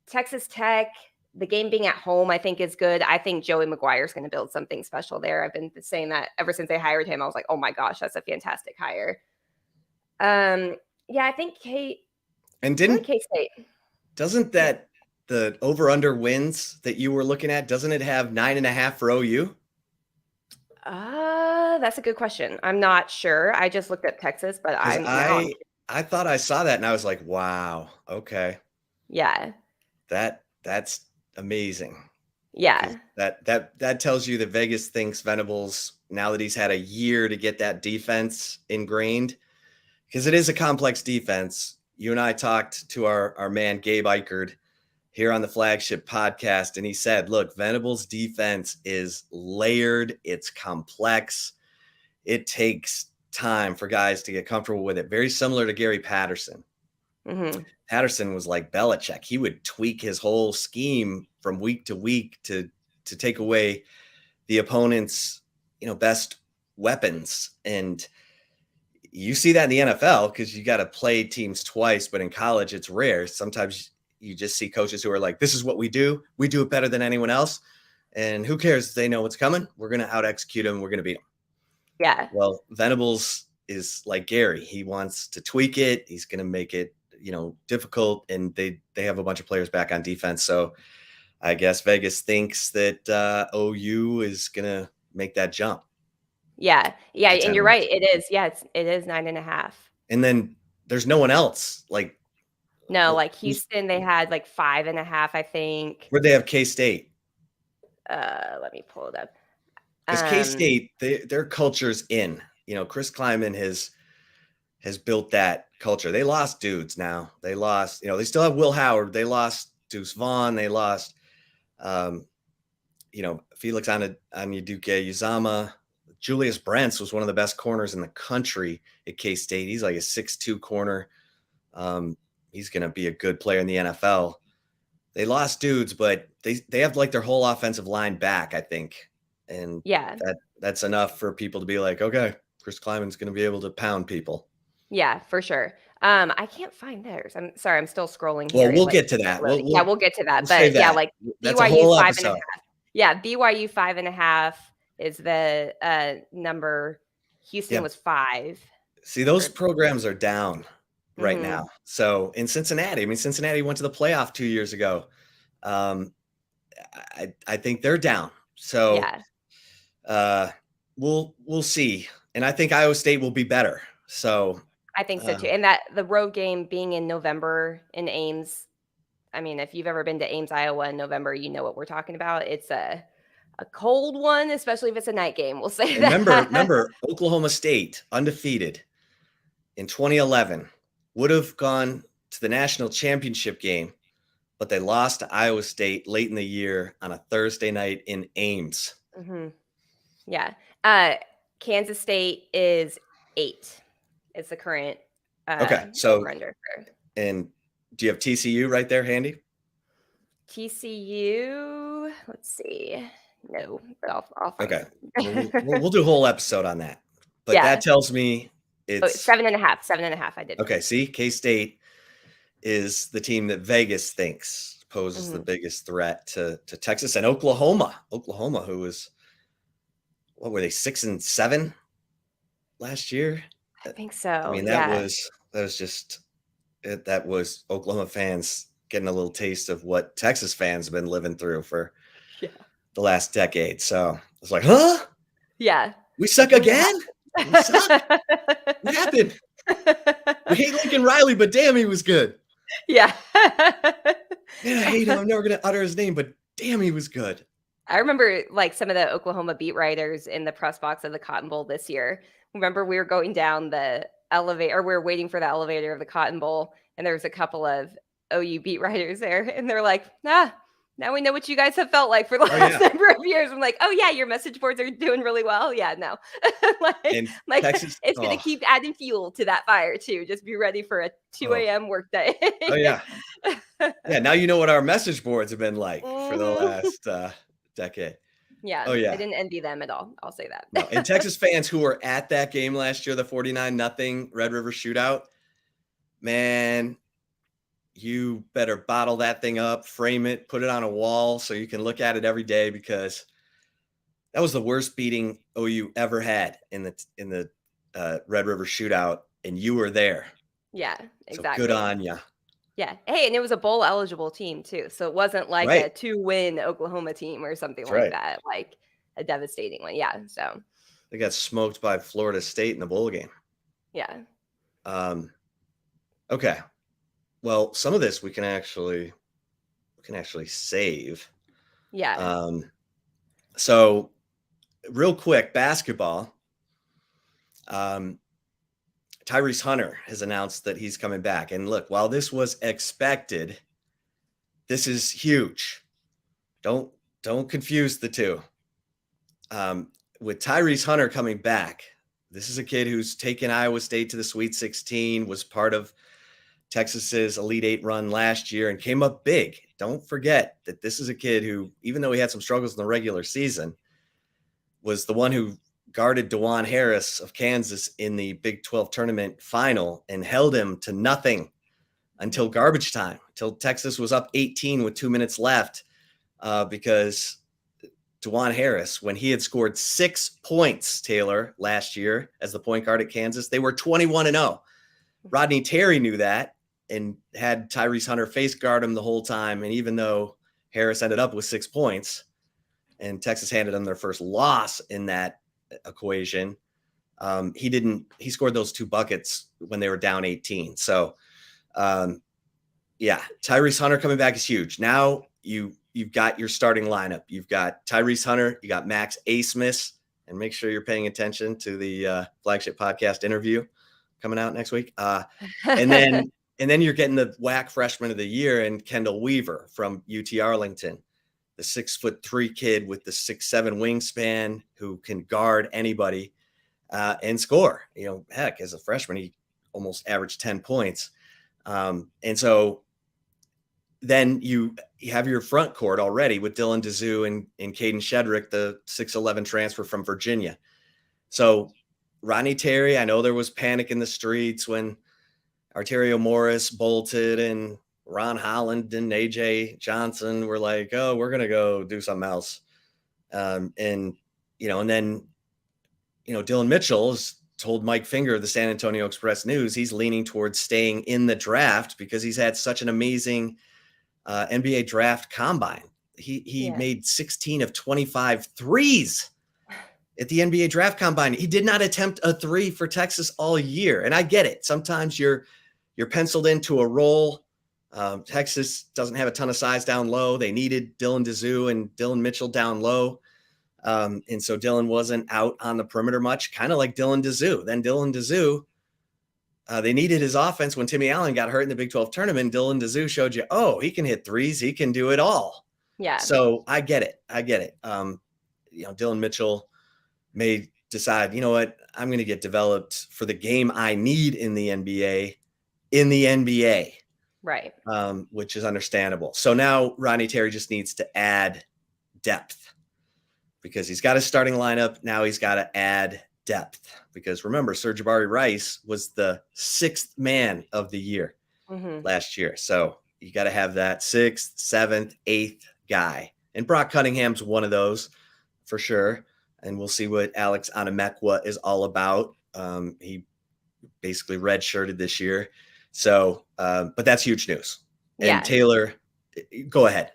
Texas Tech, the game being at home, I think is good. I think Joey McGuire is going to build something special there. I've been saying that ever since they hired him. I was like, oh my gosh, that's a fantastic hire. Yeah, I think K-State. Doesn't that the over-under wins that you were looking at, doesn't it have 9.5 for OU? That's a good question. I'm not sure. I just looked at Texas, but I thought I saw that and I was like, wow, okay. Yeah. That's amazing. Yeah. That tells you that Vegas thinks Venables, now that he's had a year to get that defense ingrained, because it is a complex defense. You and I talked to our man Gabe Eichard here on the Flagship Podcast, and he said, look, Venables' defense is layered. It's complex. It takes time for guys to get comfortable with it. Very similar to Gary Patterson. Mm-hmm. Patterson was like Belichick. He would tweak his whole scheme from week to week to take away the opponent's, best weapons. And you see that in the NFL because you got to play teams twice, but in college it's rare. Sometimes you just see coaches who are like, this is what we do. We do it better than anyone else. And who cares? They know what's coming. We're going to out execute them. We're going to beat them. Yeah. Well, Venables is like Gary. He wants to tweak it. He's going to make it, difficult. And they have a bunch of players back on defense. So I guess Vegas thinks that OU is going to make that jump. Yeah. Yeah. And you're right. It is. Yeah. It is 9.5. And then there's no one else. Like, no, like Houston, they had like 5.5, I think. Where'd they have K-State? Let me pull it up. Because K-State, their culture's in. Chris Kleiman has built that culture. They lost dudes now. They lost, they still have Will Howard. They lost Deuce Vaughn. They lost, Felix Anyaduke Uzama. Julius Brents was one of the best corners in the country at K-State. He's like a 6'2" corner. He's going to be a good player in the NFL. they lost dudes, but they have like their whole offensive line back, I think. And Yeah. that's enough for people to be like, okay, Chris Kleiman's going to be able to pound people. Yeah, for sure. I can't find theirs. I'm sorry, I'm still scrolling Well, here. we'll get to that. Yeah, we'll get to that. We'll But save yeah, that. like That's a BYU whole 5.5. episode. Yeah, BYU 5.5 is the number. Houston was 5. See, those programs are down right Mhm. now. So in Cincinnati, I mean, Cincinnati went to the playoff 2 years ago. I think they're down. So we'll see. And I think Iowa State will be better. So I think so too. And that the road game being in November in Ames. I mean, if you've ever been to Ames, Iowa in November, you know what we're talking about. It's a cold one, especially if it's a night game. We'll say that. Remember, Oklahoma State, undefeated in 2011, would have gone to the national championship game, but they lost to Iowa State late in the year on a Thursday night in Ames. Mm-hmm. Yeah. Kansas State is 8. It's the current. Okay. So, and do you have TCU right there handy? TCU. Let's see. No, but I'll find okay. We'll do a whole episode on that. But that tells me it's 7.5. 7.5. I did. Okay. See, K-State is the team that Vegas thinks poses the biggest threat to Texas and Oklahoma. Oklahoma, who was, what were they, 6-7 last year? I think so. I mean, that was Oklahoma fans getting a little taste of what Texas fans have been living through for the last decade. So it's like, huh? Yeah. We suck again? We suck? What happened? We hate Lincoln Riley, but damn, he was good. Yeah. Man, I hate him. I'm never going to utter his name, but damn, he was good. I remember like some of the Oklahoma beat writers in the press box of the Cotton Bowl this year. Remember we were going down the elevator, or we were waiting for the elevator of the Cotton Bowl, and there was a couple of OU beat writers there, and they're like, now we know what you guys have felt like for the last number of years. I'm like, oh yeah, your message boards are doing really well. Yeah, no. Texas, it's going to keep adding fuel to that fire too. Just be ready for a 2 a.m. work day. Oh yeah. Yeah, now you know what our message boards have been like for the last decade. Yeah. Oh yeah. I didn't envy them at all. I'll say that. No. And Texas fans who were at that game last year, the 49-0 Red River Shootout, man, you better bottle that thing up, frame it, put it on a wall so you can look at it every day, because that was the worst beating OU ever had in the Red River Shootout, and you were there. Yeah, exactly. So good on ya. Yeah. Hey, and it was a bowl eligible team too, so it wasn't like a 2-win Oklahoma team or something like that, like a devastating one. Yeah. So they got smoked by Florida State in the bowl game. Yeah. Okay. Well, some of this we can actually save. Yeah. So real quick, basketball. Tyrese Hunter has announced that he's coming back. And look, while this was expected, this is huge. Don't confuse the two. With Tyrese Hunter coming back, this is a kid who's taken Iowa State to the Sweet 16, was part of Texas's Elite 8 run last year and came up big. Don't forget that this is a kid who, even though he had some struggles in the regular season, was the one who guarded DeJuan Harris of Kansas in the Big 12 tournament final and held him to nothing until garbage time, until Texas was up 18 with 2 minutes left, because DeJuan Harris, when he had scored 6 points, Taylor, last year as the point guard at Kansas, they were 21-0. Rodney Terry knew that and had Tyrese Hunter face guard him the whole time. And even though Harris ended up with 6 points and Texas handed them their first loss in that equation, he scored those 2 buckets when they were down 18. So Tyrese Hunter coming back is huge. Now you've got your starting lineup. You've got Tyrese Hunter, you got Max Asmus, and make sure you're paying attention to the Flagship Podcast interview coming out next week. And then you're getting the WAC freshman of the year and Kendall Weaver from UT Arlington, the 6'3" kid with the 6'7" wingspan who can guard anybody and score. Heck, as a freshman, he almost averaged 10 points. And so then you have your front court already with Dylan Dezue and Caden Shedrick, the 6'11" transfer from Virginia. So Ronnie Terry, I know there was panic in the streets when Arterio Morris bolted and Ron Holland and AJ Johnson were like, oh, we're going to go do something else. And then, Dylan Mitchell has told Mike Finger of the San Antonio Express News, he's leaning towards staying in the draft because he's had such an amazing NBA draft combine. He made 16 of 25 threes at the NBA draft combine. He did not attempt a three for Texas all year. And I get it. Sometimes you're penciled into a role. Texas doesn't have a ton of size down low. They needed Dylan Dezue and Dylan Mitchell down low. And so Dylan wasn't out on the perimeter much, kind of like Dylan Dezue. Then Dylan Dezue, they needed his offense when Timmy Allen got hurt in the Big 12 tournament. Dylan Dezue showed you, oh, he can hit threes. He can do it all. Yeah. So I get it. Dylan Mitchell may decide, you know what, I'm going to get developed for the game I need in the NBA. Right. Which is understandable. So now Ronnie Terry just needs to add depth because he's got his starting lineup. Now he's got to add depth because remember, Serge-Ibaka Rice was the 6th man of the year last year. So you got to have that 6th, 7th, 8th guy. And Brock Cunningham's one of those for sure. And we'll see what Alex Anamekwa is all about. He basically redshirted this year. So, but that's huge news. And Taylor, go ahead.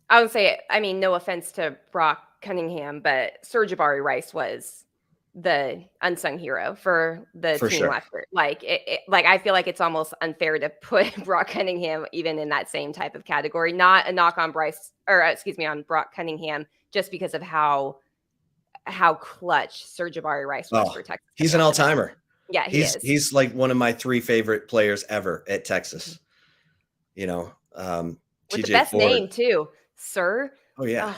I would say, I mean, no offense to Brock Cunningham, but Serge-Ibaka Rice was the unsung hero for the team last year. Like, I feel like it's almost unfair to put Brock Cunningham even in that same type of category. Not a knock on on Brock Cunningham, just because of how clutch Serge-Ibaka Rice was for Texas. He's an all-timer. Yeah, he's like one of my 3 favorite players ever at Texas. With TJ the best Ford. name too, Sir. Oh yeah.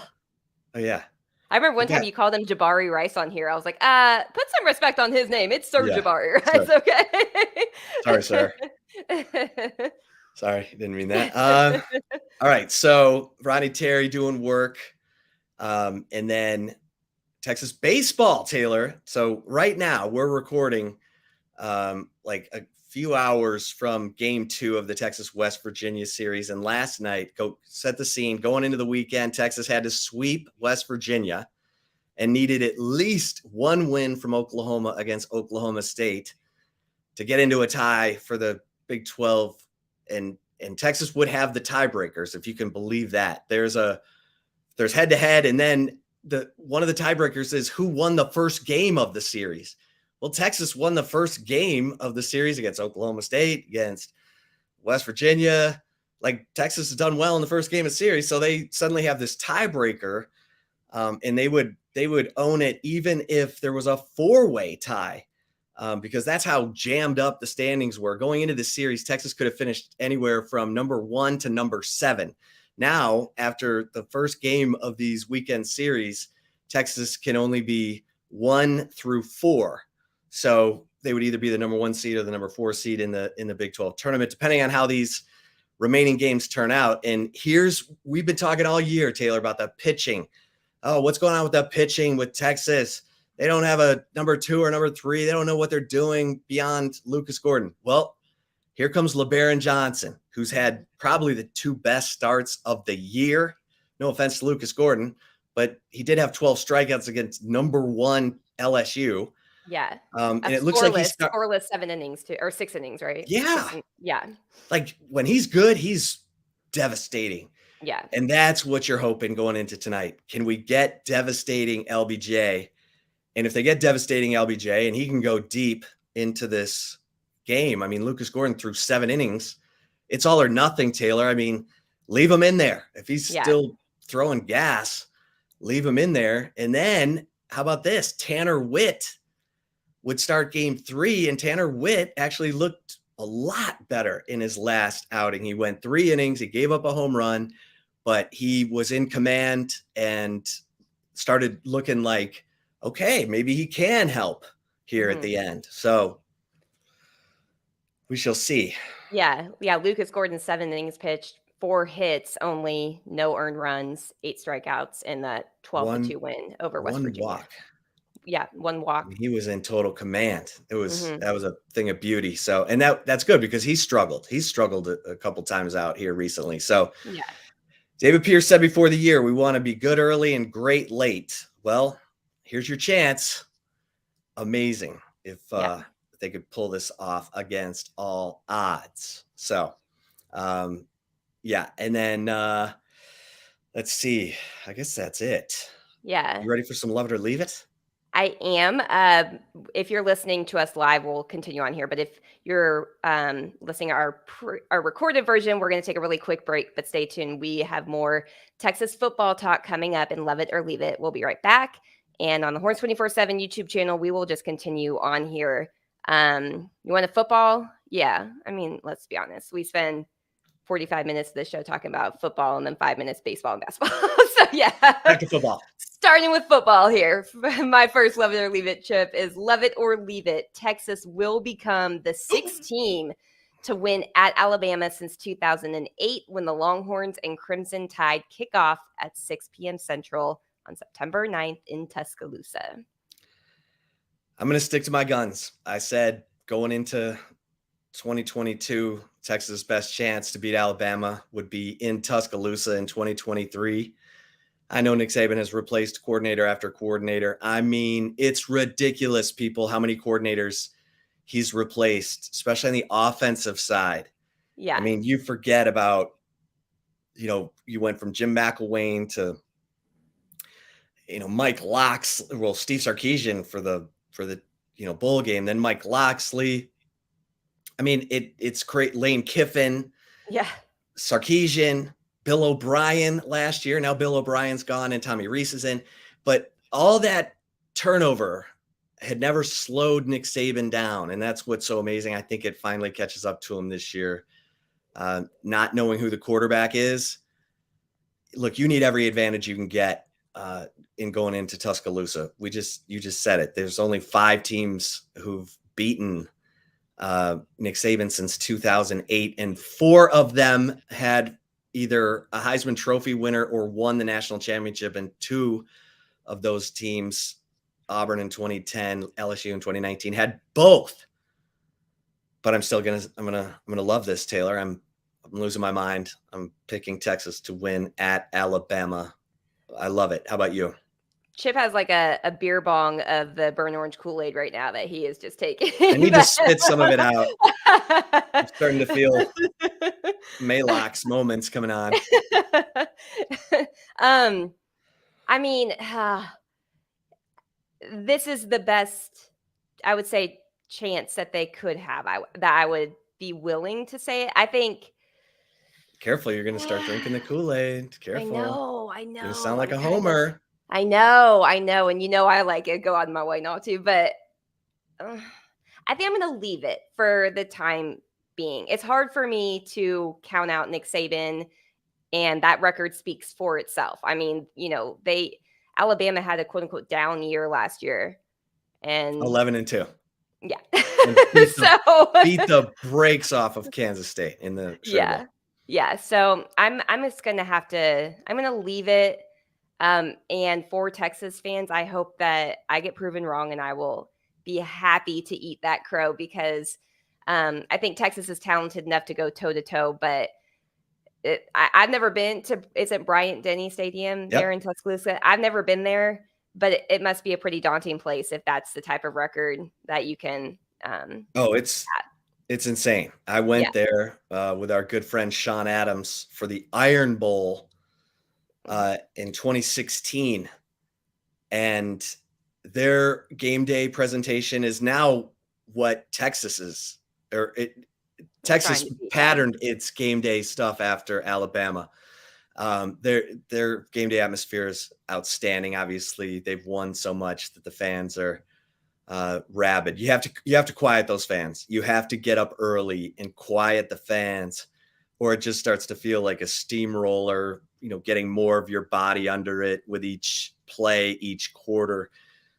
I remember one time you called him Jabari Rice on here. I was like, put some respect on his name. It's Sir Jabari Rice, okay? Sorry, sir. Sorry, didn't mean that. All right, so Ronnie Terry doing work, and then Texas baseball, Taylor. So right now we're recording like a few hours from game 2 of the Texas West Virginia series. And last night, go set the scene, going into the weekend, Texas had to sweep West Virginia and needed at least one win from Oklahoma against Oklahoma State to get into a tie for the Big 12. And Texas would have the tiebreakers, if you can believe that. There's head-to-head, and then one of the tiebreakers is who won the first game of the series. Well, Texas won the first game of the series against Oklahoma State, against West Virginia. Like, Texas has done well in the first game of the series, so they suddenly have this tiebreaker, and they would own it even if there was a 4-way tie, because that's how jammed up the standings were. Going into the series, Texas could have finished anywhere from number 1 to number 7. Now, after the first game of these weekend series, Texas can only be 1 through 4. So they would either be the number 1 seed or the number 4 seed in the Big 12 tournament, depending on how these remaining games turn out. And we've been talking all year, Taylor, about the pitching. Oh, what's going on with that pitching with Texas? They don't have a number 2 or number 3. They don't know what they're doing beyond Lucas Gordon. Well, here comes LeBaron Johnson, who's had probably the 2 best starts of the year. No offense to Lucas Gordon, but he did have 12 strikeouts against number 1 LSU. Yeah. And it looks like he's scoreless 7 innings or 6 innings, right? Yeah. Yeah. Like, when he's good, he's devastating. Yeah. And that's what you're hoping going into tonight. Can we get devastating LBJ? And if they get devastating LBJ and he can go deep into this game, I mean, Lucas Gordon threw 7 innings. It's all or nothing, Taylor. I mean, leave him in there. If he's still throwing gas, leave him in there. And then how about this? Tanner Witt would start game 3, and Tanner Witt actually looked a lot better in his last outing. He went 3 innings. He gave up a home run, but he was in command and started looking like, okay, maybe he can help here at the end. So we shall see. Yeah. Lucas Gordon, 7 innings pitched, 4 hits, only no earned runs, 8 strikeouts in that 12-2 win over West one Virginia. walk. Yeah, 1 walk. I mean, he was in total command. That Mhm. was a thing of beauty. So, and that's good because he struggled. He struggled a couple times out here recently. So, Yeah. David Pierce said before the year, we want to be good early and great late. Well, here's your chance. Amazing if they could pull this off against all odds. So, yeah. And then let's see. I guess that's it. Yeah. You ready for some love it or leave it? I am. If you're listening to us live, we'll continue on here. But if you're listening to our recorded version, we're going to take a really quick break. But stay tuned. We have more Texas football talk coming up in Love It or Leave It. We'll be right back. And on the Horns 24/7 YouTube channel, we will just continue on here. You want a football? Yeah. I mean, let's be honest. We spend 45 minutes of the show talking about football and then 5 minutes baseball and basketball. So yeah. Back to football. Starting with football here. My first love it or leave it chip is love it or leave it. Texas will become the sixth team to win at Alabama since 2008 when the Longhorns and Crimson Tide kick off at 6 p.m. Central on September 9th in Tuscaloosa. I'm going to stick to my guns. I said going into 2022, Texas' best chance to beat Alabama would be in Tuscaloosa in 2023. I know Nick Saban has replaced coordinator after coordinator. I mean, it's ridiculous, people, how many coordinators he's replaced, especially on the offensive side. Yeah. I mean, you forget about, you went from Jim McElwain to, Mike Locksley, well, Steve Sarkisian for the bowl game, then Mike Locksley. I mean, it's great. Lane Kiffin, Yeah. Sarkisian, Bill O'Brien last year. Now Bill O'Brien's gone and Tommy Rees is in. But all that turnover had never slowed Nick Saban down. And that's what's so amazing. I think it finally catches up to him this year. Not knowing who the quarterback is. Look, you need every advantage you can get in going into Tuscaloosa. You just said it. There's only 5 teams who've beaten Nick Saban since 2008, and 4 of them had either a Heisman Trophy winner or won the national championship, and 2 of those teams, Auburn in 2010, LSU in 2019, had both. But I'm still gonna love this, Taylor. I'm losing my mind. I'm picking Texas to win at Alabama. I love it. How about you? Chip has like a beer bong of the burnt orange Kool-Aid right now that he is just taking. I need to spit some of it out. I'm starting to feel Maylocks moments coming on. I mean, this is the best, I would say, chance that they could have. That I would be willing to say it. I think. Careful, you're going to start drinking the Kool-Aid. Careful. I know. You're going to sound like a homer. I know. And I like it. Go out of my way not to. But I think I'm going to leave it for the time being. It's hard for me to count out Nick Saban, and that record speaks for itself. I mean, Alabama had a quote unquote down year last year, and 11-2. Yeah. Beat the brakes off of Kansas State in the Sugar Bowl. Yeah. So I'm just gonna I'm gonna leave it. And for Texas fans, I hope that I get proven wrong, and I will be happy to eat that crow because I think Texas is talented enough to go toe to toe. But I've never been to. Is it Bryant-Denny Stadium there in Tuscaloosa? I've never been there, but it must be a pretty daunting place if that's the type of record that you can. It's insane. I went there with our good friend Sean Adams for the Iron Bowl in 2016, and their game day presentation is now what Texas is, Texas patterned its game day stuff after Alabama. Their game day atmosphere is outstanding. Obviously, they've won so much that the fans are rabid. You have to quiet those fans. You have to get up early and quiet the fans, or it just starts to feel like a steamroller, getting more of your body under it with each play, each quarter.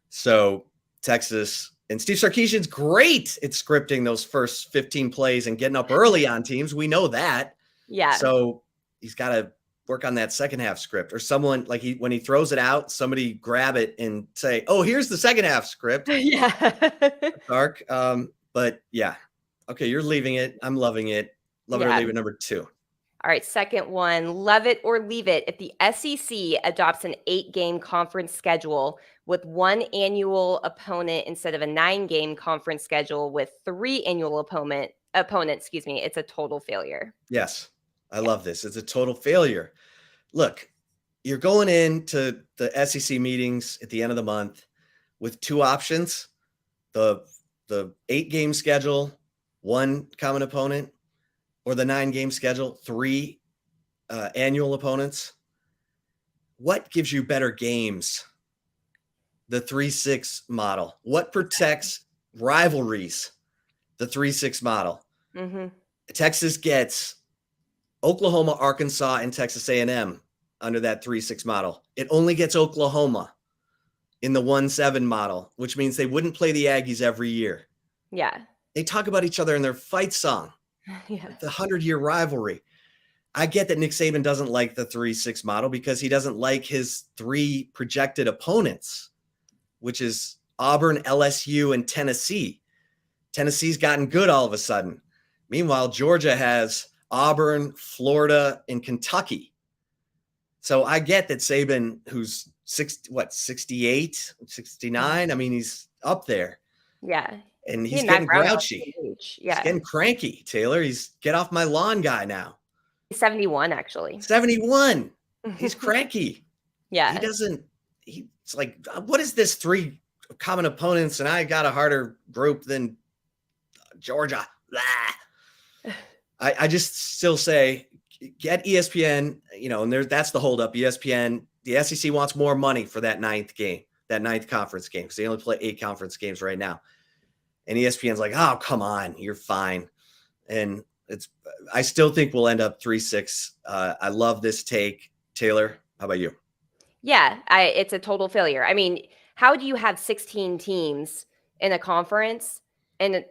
So Texas and Steve Sarkisian's great at scripting those first 15 plays and getting up early on teams. We know that. Yeah. So, he's got to work on that second half script, or someone like when he throws it out, somebody grab it and say, oh, here's the second half script. Yeah. Dark. But yeah. Okay. You're leaving it. I'm loving it. Love it or leave it, number 2. All right, second one, love it or leave it. If the SEC adopts an 8-game conference schedule with 1 annual opponent instead of a 9-game conference schedule with 3 annual opponents, it's a total failure. Yes. I love this. It's a total failure. Look, you're going into the SEC meetings at the end of the month with 2 options, the 8-game schedule, 1 common opponent, or the 9-game schedule, 3 annual opponents. What gives you better games? The 3-6 model. What protects rivalries? The 3-6 model. Mm-hmm. Texas gets Oklahoma, Arkansas, and Texas A&M under that 3-6 model. It only gets Oklahoma in the 1-7 model, which means they wouldn't play the Aggies every year. Yeah. They talk about each other in their fight song. Yeah. The 100-year rivalry. I get that Nick Saban doesn't like the 3-6 model because he doesn't like his 3 projected opponents, which is Auburn, LSU, and Tennessee. Tennessee's gotten good all of a sudden. Meanwhile, Georgia has Auburn, Florida, and Kentucky. So I get that Saban, who's 68, 69, I mean, he's up there. Yeah. And he's getting grouchy. Yeah. He's getting cranky, Taylor. He's get off my lawn guy now. He's 71, actually. 71. He's cranky. Yeah. He's like, what is this 3 common opponents? And I got a harder group than Georgia. Blah. I just still say, get ESPN, and that's the holdup. ESPN, the SEC wants more money for that 9th game, that 9th conference game, because they only play 8 conference games right now. And ESPN's like, oh, come on, you're fine. And I still think we'll end up 3-6. I love this take. Taylor, how about you? Yeah, it's a total failure. I mean, how do you have 16 teams in a conference and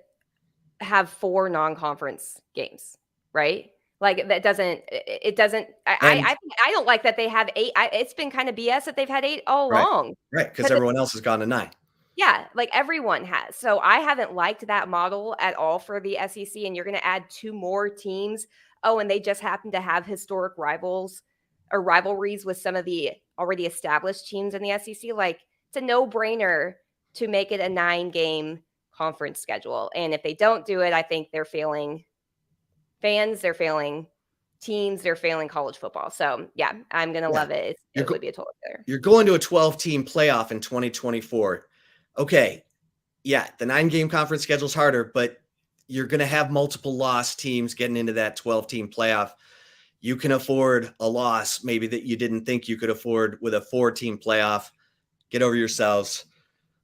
have 4 non-conference games, right? Like that doesn't. I don't like that they have 8. It's been kind of BS that they've had 8 all along. Right, because everyone else has gone to 9. Yeah, like everyone has. So I haven't liked that model at all for the SEC. And you're going to add 2 more teams. Oh, and they just happen to have historic rivals or rivalries with some of the already established teams in the SEC. Like it's a no-brainer to make it a 9-game conference schedule. And if they don't do it, I think they're failing fans, they're failing teams, they're failing college football. So yeah, I'm going to love it. It would be a total failure. You're going to a 12-team playoff in 2024. Okay. Yeah. The 9-game conference schedule is harder, but you're going to have multiple loss teams getting into that 12-team playoff. You can afford a loss maybe that you didn't think you could afford with a 4-team playoff. Get over yourselves.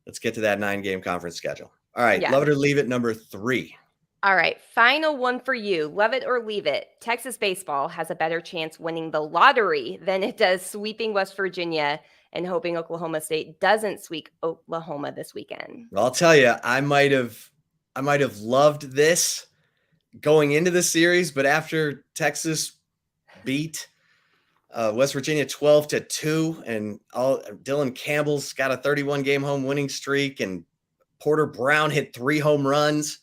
Let's get to that 9-game conference schedule. All right. Yeah. Love it or leave it, number 3. All right. Final one for you. Love it or leave it. Texas baseball has a better chance winning the lottery than it does sweeping West Virginia and hoping Oklahoma State doesn't sweep Oklahoma this weekend. Well, I'll tell you, I might have loved this going into the series, but after Texas beat West Virginia 12-2, and Dylan Campbell's got a 31-game home winning streak, and Porter Brown hit 3 home runs.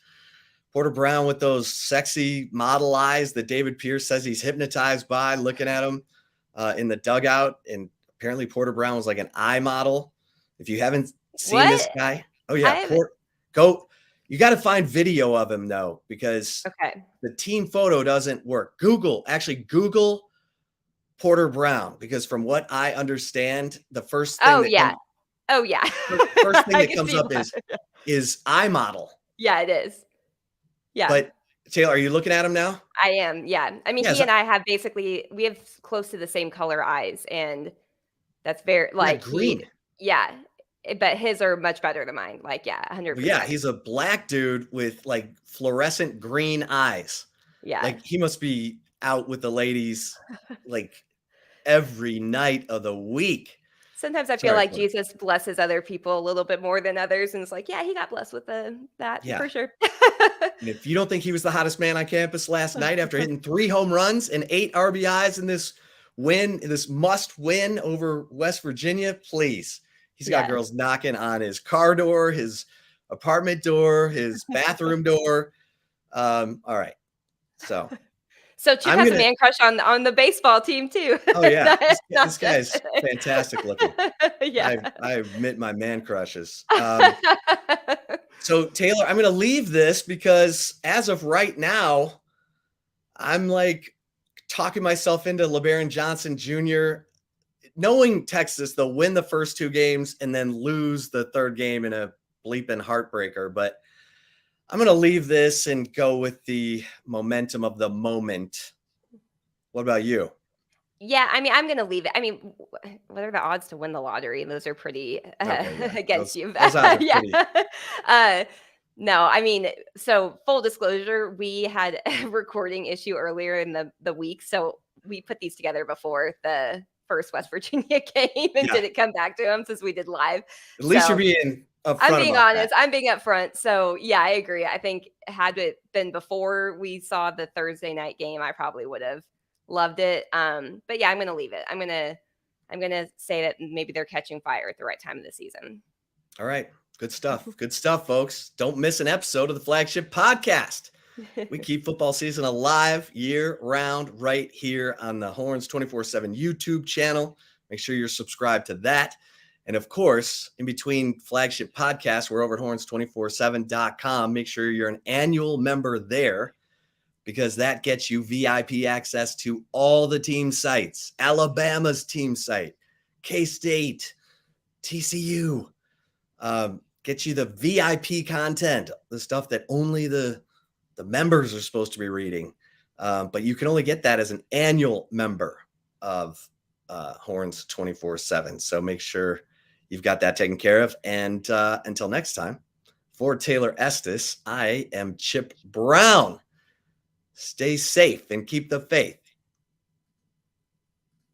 Porter Brown with those sexy model eyes that David Pierce says he's hypnotized by looking at him in the dugout. And apparently Porter Brown was like an eye model. If you haven't seen this guy, oh yeah, you got to find video of him though, because the team photo doesn't work. Google Porter Brown, because from what I understand, the first thing the first thing that comes up is eye model. Yeah, it is. Yeah. But Taylor, are you looking at him now? I am. Yeah. I mean, he and I have we have close to the same color eyes, and that's very green. But his are much better than mine. 100%. Yeah. He's a black dude with fluorescent green eyes. Yeah. He must be out with the ladies every night of the week. Sometimes I feel Sorry, like Florida. Jesus blesses other people a little bit more than others, and it's like, yeah, he got blessed with that Yeah. for sure. And if you don't think he was the hottest man on campus last night after hitting 3 home runs and 8 RBIs in this win, this must win over West Virginia, please. He's got girls knocking on his car door, his apartment door, his bathroom door. All right. So Chip has a man crush on the baseball team too. Oh yeah, this guy's fantastic looking. Yeah, I admit my man crushes. So Taylor, I'm going to leave this because as of right now, I'm like talking myself into LeBaron Johnson Jr. Knowing Texas, they'll win the first 2 games and then lose the 3rd game in a bleeping heartbreaker. But I'm going to leave this and go with the momentum of the moment. What about you? Yeah, I mean, I'm gonna leave it. I mean, what are the odds to win the lottery? Those are pretty against you. Those odds are Yeah. pretty. No, I mean, so full disclosure, we had a recording issue earlier in the week, so we put these together before the first West Virginia game and didn't come back to them since we did live. At least you're being upfront. I'm being honest. That. I'm being upfront. So yeah, I agree. I think had it been before we saw the Thursday night game, I probably would have loved it. But yeah, I'm going to leave it. I'm going to say that maybe they're catching fire at the right time of the season. All right. Good stuff. Good stuff, folks. Don't miss an episode of the Flagship Podcast. We keep football season alive year round right here on the Horns 24/7 YouTube channel. Make sure you're subscribed to that. And of course, in between Flagship Podcasts, we're over at horns247.com. Make sure you're an annual member there, because that gets you VIP access to all the team sites, Alabama's team site, K-State, TCU, get you the VIP content, the stuff that only the members are supposed to be reading. But you can only get that as an annual member of Horns 24/7. So make sure you've got that taken care of. And until next time, for Taylor Estes, I am Chip Brown. Stay safe and keep the faith.